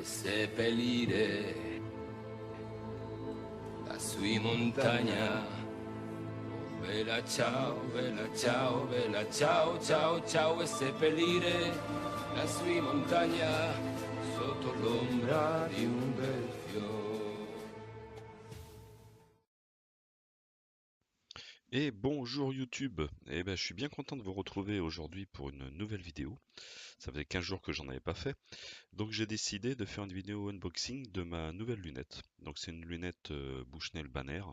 seppellire la sua montagna. Bella ciao, bella ciao, bella ciao, ciao, ciao, e seppellire la sua montagna sotto l'ombra di un bel fiore. Et bonjour YouTube. Eh ben, je suis bien content de vous retrouver aujourd'hui pour une nouvelle vidéo. Ça faisait 15 jours que j'en avais pas fait. Donc j'ai décidé de faire une vidéo unboxing de ma nouvelle lunette. Donc c'est une lunette Bushnell Banner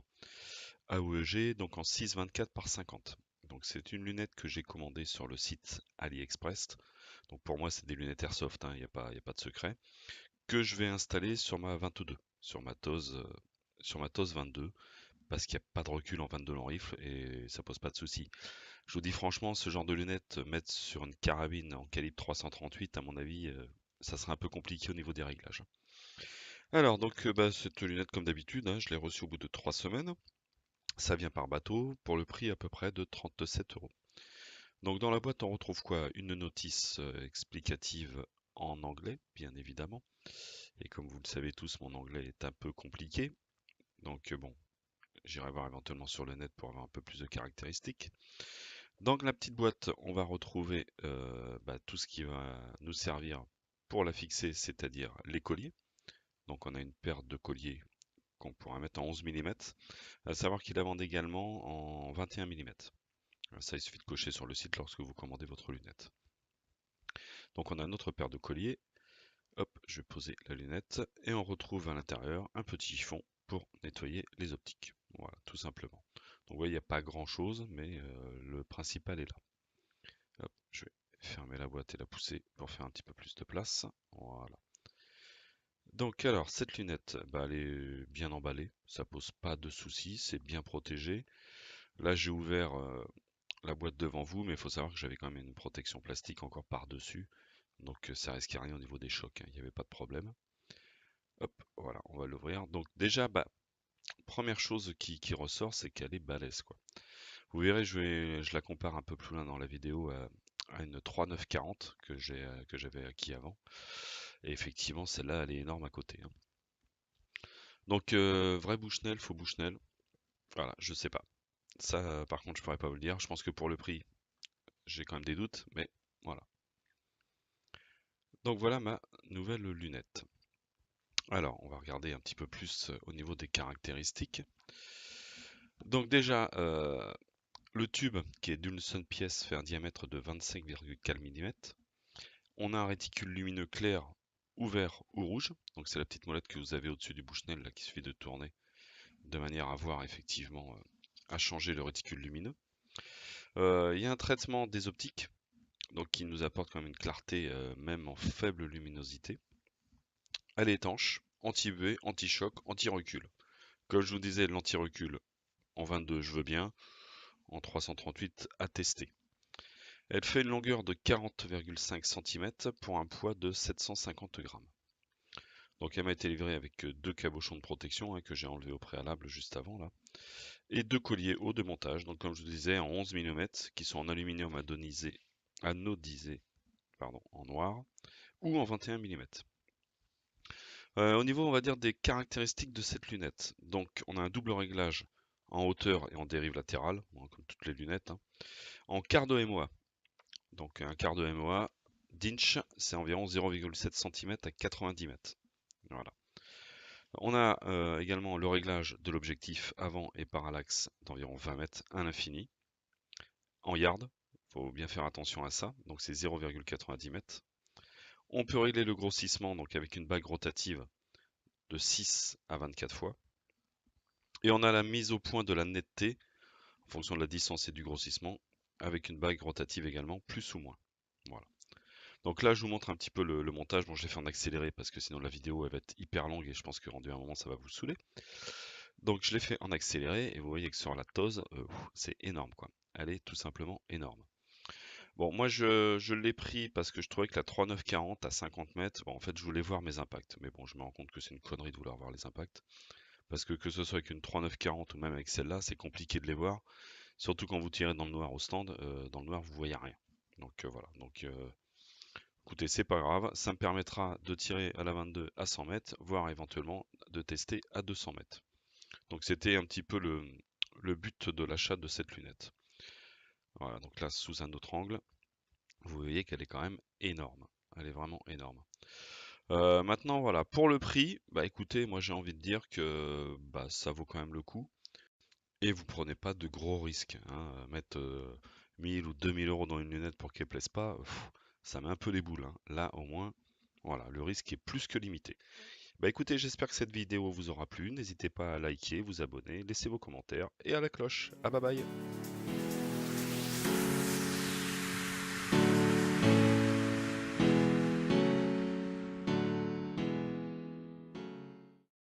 AOEG, donc en 6,24 par 50. Donc c'est une lunette que j'ai commandée sur le site AliExpress. Donc pour moi c'est des lunettes Airsoft, il n'y a pas de secret. Que je vais installer sur ma 22, sur ma TOS 22 parce qu'il n'y a pas de recul en 22 long rifle et ça pose pas de souci. Je vous dis franchement, ce genre de lunettes, mettre sur une carabine en calibre 338, à mon avis, ça sera un peu compliqué au niveau des réglages. Alors, donc, cette lunette, comme d'habitude, je l'ai reçue au bout de 3 semaines. Ça vient par bateau, pour le prix à peu près de 37 euros. Donc, dans la boîte, on retrouve quoi? Une notice explicative en anglais, bien évidemment. Et comme vous le savez tous, mon anglais est un peu compliqué. Donc, bon, j'irai voir éventuellement sur le net pour avoir un peu plus de caractéristiques. Dans la petite boîte, on va retrouver tout ce qui va nous servir pour la fixer, c'est-à-dire les colliers. Donc on a une paire de colliers qu'on pourra mettre en 11 mm. À savoir qu'ils la vendent également en 21 mm. Ça, il suffit de cocher sur le site lorsque vous commandez votre lunette. Donc on a notre paire de colliers. Hop, je vais poser la lunette et on retrouve à l'intérieur un petit chiffon pour nettoyer les optiques. Voilà, tout simplement. Donc vous voyez, il n'y a pas grand chose, mais le principal est là. Hop, je vais fermer la boîte et la pousser pour faire un petit peu plus de place. Voilà. Donc alors, cette lunette, elle est bien emballée, ça pose pas de soucis, c'est bien protégé. Là, j'ai ouvert la boîte devant vous, mais il faut savoir que j'avais quand même une protection plastique encore par-dessus. Donc ça risquait rien au niveau des chocs, il n'y avait pas de problème. Hop, voilà, on va l'ouvrir. Donc déjà, première chose qui ressort, c'est qu'elle est balèze, quoi. Vous verrez, je la compare un peu plus loin dans la vidéo à une 3940 que j'avais acquis avant. Et effectivement, celle-là, elle est énorme à côté. Donc, vrai Bushnell, faux Bushnell. Voilà, je sais pas. Ça, par contre, je pourrais pas vous le dire. Je pense que pour le prix, j'ai quand même des doutes, mais voilà. Donc voilà ma nouvelle lunette. Alors, on va regarder un petit peu plus au niveau des caractéristiques. Donc déjà, le tube qui est d'une seule pièce fait un diamètre de 25,4 mm. On a un réticule lumineux clair ou vert ou rouge. Donc c'est la petite molette que vous avez au-dessus du Bushnell là, qui suffit de tourner de manière à voir effectivement à changer le réticule lumineux. Il y a un traitement des optiques donc qui nous apporte quand même une clarté même en faible luminosité. Elle est étanche, anti-UV, anti-choc, anti-recul. Comme je vous disais, l'anti-recul en 22 je veux bien, en 338 à tester. Elle fait une longueur de 40,5 cm pour un poids de 750 grammes. Donc elle m'a été livrée avec deux cabochons de protection que j'ai enlevé au préalable juste avant là. Et deux colliers hauts de montage, donc comme je vous disais en 11 mm qui sont en aluminium anodisé en noir ou en 21 mm. Au niveau on va dire des caractéristiques de cette lunette, donc on a un double réglage en hauteur et en dérive latérale, comme toutes les lunettes, en quart de MOA. Donc un quart de MOA d'inch, c'est environ 0,7 cm à 90 mètres. Voilà. On a également le réglage de l'objectif avant et parallaxe d'environ 20 mètres à l'infini. En yard, il faut bien faire attention à ça, donc c'est 0,90 mètres. On peut régler le grossissement donc avec une bague rotative de 6 à 24 fois. Et on a la mise au point de la netteté en fonction de la distance et du grossissement avec une bague rotative également, plus ou moins. Voilà. Donc là, je vous montre un petit peu le montage. Bon, je l'ai fait en accéléré parce que sinon la vidéo elle va être hyper longue et je pense que rendu à un moment ça va vous saouler. Donc je l'ai fait en accéléré et vous voyez que sur la TOS, c'est énorme quoi. Elle est tout simplement énorme. Bon, moi je l'ai pris parce que je trouvais que la 3940 à 50 mètres, bon, en fait je voulais voir mes impacts. Mais bon, je me rends compte que c'est une connerie de vouloir voir les impacts. Parce que ce soit avec une 3940 ou même avec celle-là, c'est compliqué de les voir. Surtout quand vous tirez dans le noir au stand, dans le noir vous voyez rien. Donc voilà. Donc écoutez, c'est pas grave, ça me permettra de tirer à la 22 à 100 mètres, voire éventuellement de tester à 200 mètres. Donc c'était un petit peu le but de l'achat de cette lunette. Voilà, donc là sous un autre angle, vous voyez qu'elle est quand même énorme. Elle est vraiment énorme. Maintenant voilà, pour le prix, bah écoutez, moi j'ai envie de dire que bah, ça vaut quand même le coup. Et vous prenez pas de gros risques, hein. Mettre 1000 ou 2000 euros dans une lunette pour qu'elle plaise pas, ça met un peu les boules, hein. Là au moins, voilà, le risque est plus que limité. Bah écoutez, j'espère que cette vidéo vous aura plu. N'hésitez pas à liker, vous abonner, laisser vos commentaires et à la cloche. Ah bye bye.